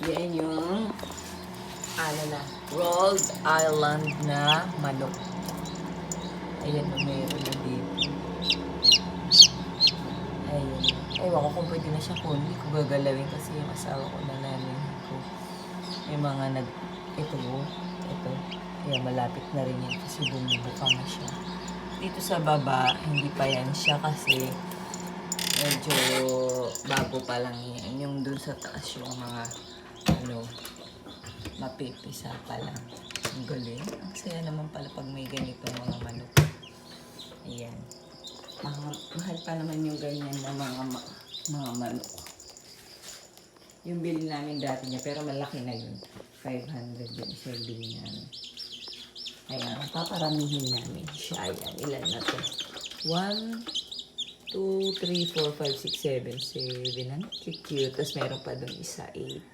Yan yung rolled island na manok. Ayan, meron na dito. Ayan. Ewan ko kung pwede na siya kung hindi ko gagalawin kasi yung asawa ko na namin ko. May mga ito. Ayan, malapit na rin yan kasi bumubuka na siya. Dito sa baba, hindi pa yan siya kasi medyo bago pa lang yan. Yung dun sa taas yung mga mapipisa pa lang. Ang galing. Ang saya naman pala pag may ganito mga manok. Ayan. Mahal pa naman yung ganyan na mga manok. Yung bili namin dati niya, pero malaki na yun. 500 yung isa bili namin. Ayan, paparamihin namin siya. Ayan, ilan na to? 1, 2, 3, 4, 5, 6, 7, 7. Ang cute. Tapos meron pa dun isa, 8.